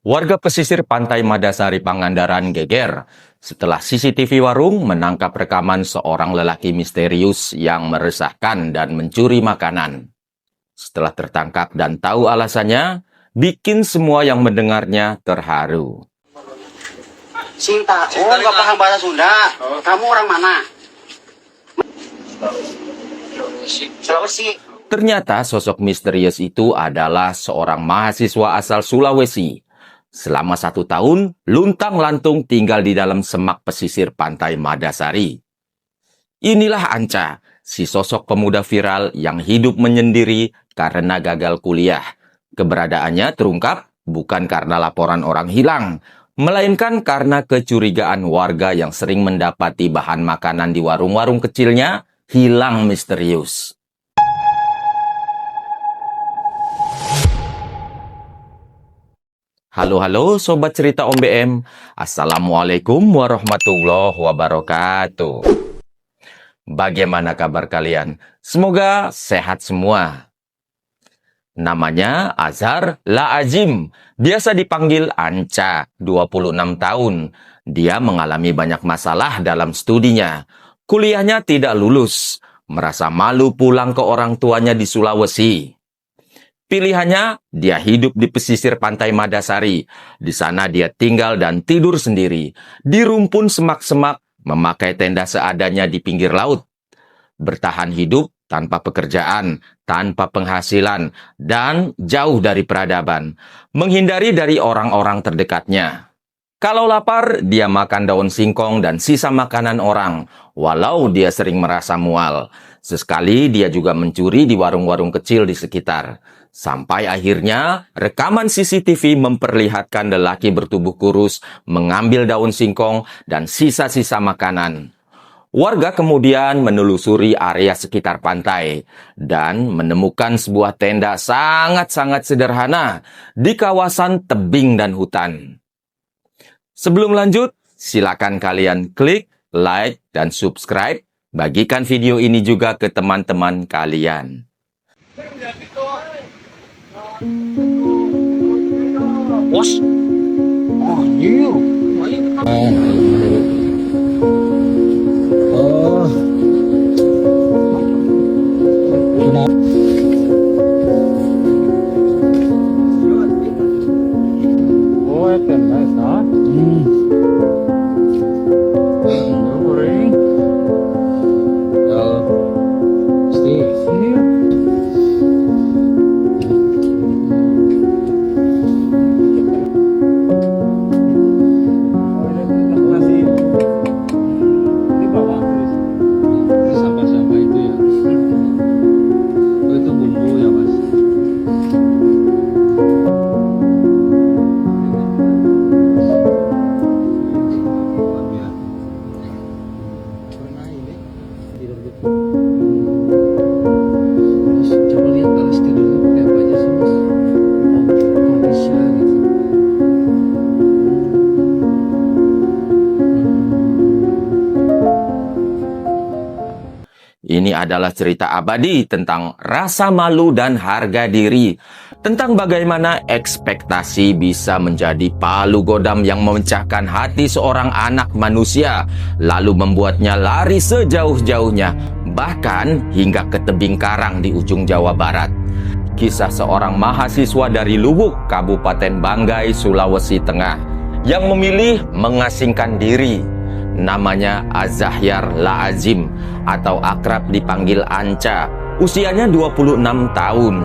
Warga pesisir pantai Madasari Pangandaran geger setelah CCTV warung menangkap rekaman seorang lelaki misterius yang meresahkan dan mencuri makanan. Setelah tertangkap dan tahu alasannya, bikin semua yang mendengarnya terharu. Sinta, oh nggak paham bahasa Sunda. Kamu orang mana? Sulawesi. Ternyata sosok misterius itu adalah seorang mahasiswa asal Sulawesi. Selama 1 tahun, luntang-lantung tinggal di dalam semak pesisir pantai Madasari. Inilah Anca, si sosok pemuda viral yang hidup menyendiri karena gagal kuliah. Keberadaannya terungkap bukan karena laporan orang hilang, melainkan karena kecurigaan warga yang sering mendapati bahan makanan di warung-warung kecilnya hilang misterius. Halo Sobat Cerita Om BM. Assalamualaikum warahmatullahi wabarakatuh. Bagaimana kabar kalian? Semoga sehat semua. Namanya Azhar Laazim, biasa dipanggil Anca, 26 tahun. Dia mengalami banyak masalah dalam studinya. Kuliahnya tidak lulus, merasa malu pulang ke orang tuanya di Sulawesi. Pilihannya, dia hidup di pesisir pantai Madasari. Di sana dia tinggal dan tidur sendiri, di rumpun semak-semak, memakai tenda seadanya di pinggir laut. Bertahan hidup tanpa pekerjaan, tanpa penghasilan, dan jauh dari peradaban. Menghindari dari orang-orang terdekatnya. Kalau lapar, dia makan daun singkong dan sisa makanan orang, walau dia sering merasa mual. Sesekali dia juga mencuri di warung-warung kecil di sekitar. Sampai akhirnya, rekaman CCTV memperlihatkan lelaki bertubuh kurus mengambil daun singkong dan sisa-sisa makanan. Warga kemudian menelusuri area sekitar pantai dan menemukan sebuah tenda sangat-sangat sederhana di kawasan tebing dan hutan. Sebelum lanjut, silakan kalian klik, like, dan subscribe. Bagikan video ini juga ke teman-teman kalian. Bos. Oh, you. Oh. Oh, itu nice, huh? Goreng. Sampah-sampah itu ya. Oh, itu bumbu ya, Mas. Pernah ini tidur gitu. Mas, coba lihat alas tidurnya pakai apa aja sih, Mas? Kok bisa gitu? Ini adalah cerita abadi tentang rasa malu dan harga diri. Tentang bagaimana ekspektasi bisa menjadi palu godam yang memecahkan hati seorang anak manusia, lalu membuatnya lari sejauh-jauhnya, bahkan hingga ke tebing karang di ujung Jawa Barat. Kisah seorang mahasiswa dari Luwuk, Kabupaten Banggai, Sulawesi Tengah, yang memilih mengasingkan diri. Namanya Azahar Laazim atau akrab dipanggil Anca. Usianya 26 tahun.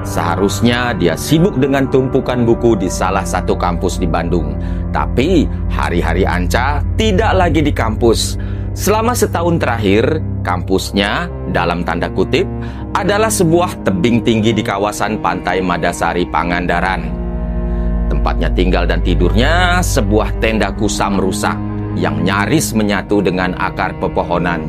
Seharusnya dia sibuk dengan tumpukan buku di salah satu kampus di Bandung. Tapi hari-hari Anca tidak lagi di kampus. Selama setahun terakhir, kampusnya dalam tanda kutip adalah sebuah tebing tinggi di kawasan pantai Madasari Pangandaran. Tempatnya tinggal dan tidurnya sebuah tenda kusam rusak yang nyaris menyatu dengan akar pepohonan.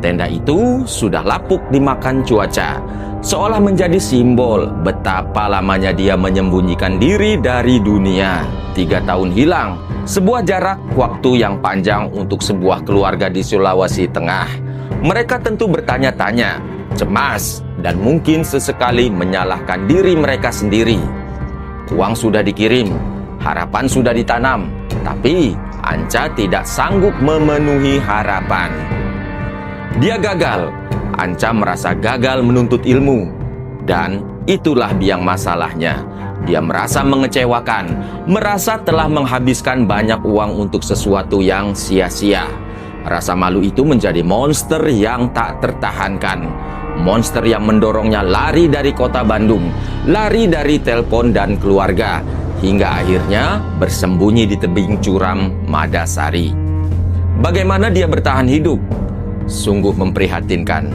Tenda itu sudah lapuk dimakan cuaca, seolah menjadi simbol betapa lamanya dia menyembunyikan diri dari dunia. 3 tahun hilang, sebuah jarak waktu yang panjang untuk sebuah keluarga di Sulawesi Tengah. Mereka tentu bertanya-tanya, cemas, dan mungkin sesekali menyalahkan diri mereka sendiri. Uang sudah dikirim, harapan sudah ditanam, tapi Anca tidak sanggup memenuhi harapan. Dia gagal. Anca merasa gagal menuntut ilmu. Dan itulah biang masalahnya. Dia merasa mengecewakan, merasa telah menghabiskan banyak uang untuk sesuatu yang sia-sia. Rasa malu itu menjadi monster yang tak tertahankan. Monster yang mendorongnya lari dari kota Bandung, lari dari telepon dan keluarga, hingga akhirnya bersembunyi di tebing curam Madasari. Bagaimana dia bertahan hidup? Sungguh memprihatinkan.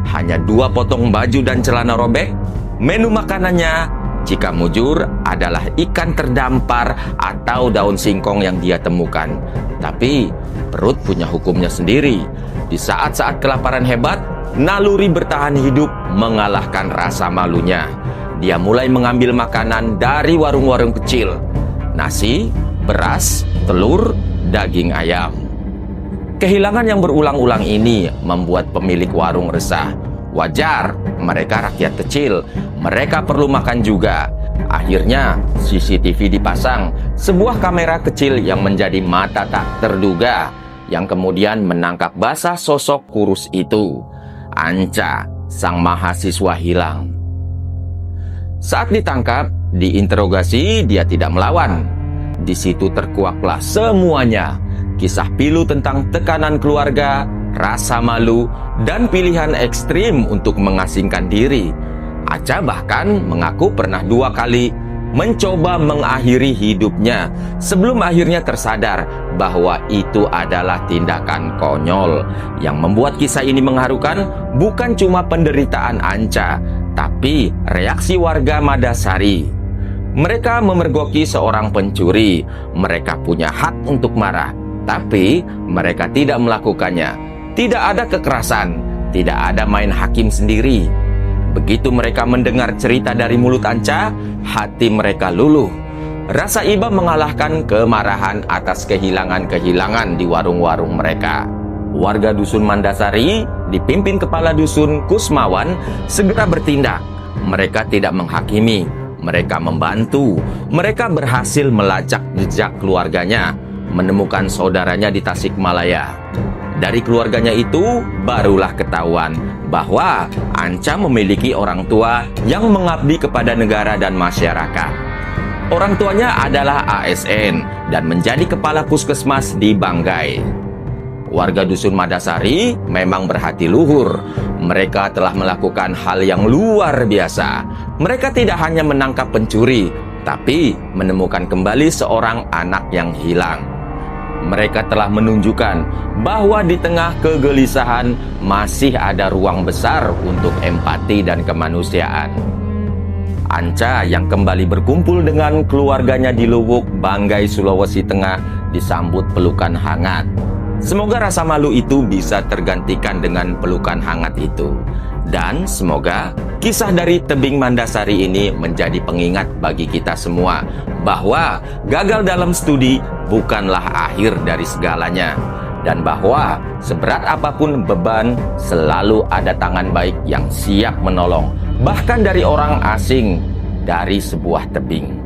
Hanya 2 potong baju dan celana robek. Menu makanannya, jika mujur, adalah ikan terdampar atau daun singkong yang dia temukan. Tapi perut punya hukumnya sendiri. Di saat-saat kelaparan hebat, naluri bertahan hidup mengalahkan rasa malunya. Dia mulai mengambil makanan dari warung-warung kecil. Nasi, beras, telur, daging ayam. Kehilangan yang berulang-ulang ini membuat pemilik warung resah. Wajar, mereka rakyat kecil, mereka perlu makan juga. Akhirnya CCTV dipasang, sebuah kamera kecil yang menjadi mata tak terduga, yang kemudian menangkap basah sosok kurus itu. Anca, sang mahasiswa hilang. Saat ditangkap, diinterogasi, dia tidak melawan. Di situ terkuaklah semuanya. Kisah pilu tentang tekanan keluarga, rasa malu, dan pilihan ekstrim untuk mengasingkan diri. Aca bahkan mengaku pernah 2 kali mencoba mengakhiri hidupnya sebelum akhirnya tersadar bahwa itu adalah tindakan konyol. Yang membuat kisah ini mengharukan bukan cuma penderitaan Anca, tapi reaksi warga Madasari. Mereka memergoki seorang pencuri. Mereka punya hak untuk marah, tapi mereka tidak melakukannya. Tidak ada kekerasan, tidak ada main hakim sendiri. Begitu mereka mendengar cerita dari mulut Anca, hati mereka luluh. Rasa iba mengalahkan kemarahan atas kehilangan-kehilangan di warung-warung mereka. Warga dusun Mandasari, dipimpin kepala dusun Kusmawan, segera bertindak. Mereka tidak menghakimi, mereka membantu. Mereka berhasil melacak jejak keluarganya, menemukan saudaranya di Tasikmalaya. Dari keluarganya itu, barulah ketahuan bahwa Anca memiliki orang tua yang mengabdi kepada negara dan masyarakat. Orang tuanya adalah ASN dan menjadi kepala puskesmas di Banggai. Warga dusun Madasari memang berhati luhur. Mereka telah melakukan hal yang luar biasa. Mereka tidak hanya menangkap pencuri, tapi menemukan kembali seorang anak yang hilang. Mereka telah menunjukkan bahwa di tengah kegelisahan masih ada ruang besar untuk empati dan kemanusiaan. Anca yang kembali berkumpul dengan keluarganya di Luwuk, Banggai, Sulawesi Tengah disambut pelukan hangat. Semoga rasa malu itu bisa tergantikan dengan pelukan hangat itu. Dan semoga kisah dari tebing Mandasari ini menjadi pengingat bagi kita semua bahwa gagal dalam studi bukanlah akhir dari segalanya, dan bahwa seberat apapun beban selalu ada tangan baik yang siap menolong, bahkan dari orang asing, dari sebuah tebing.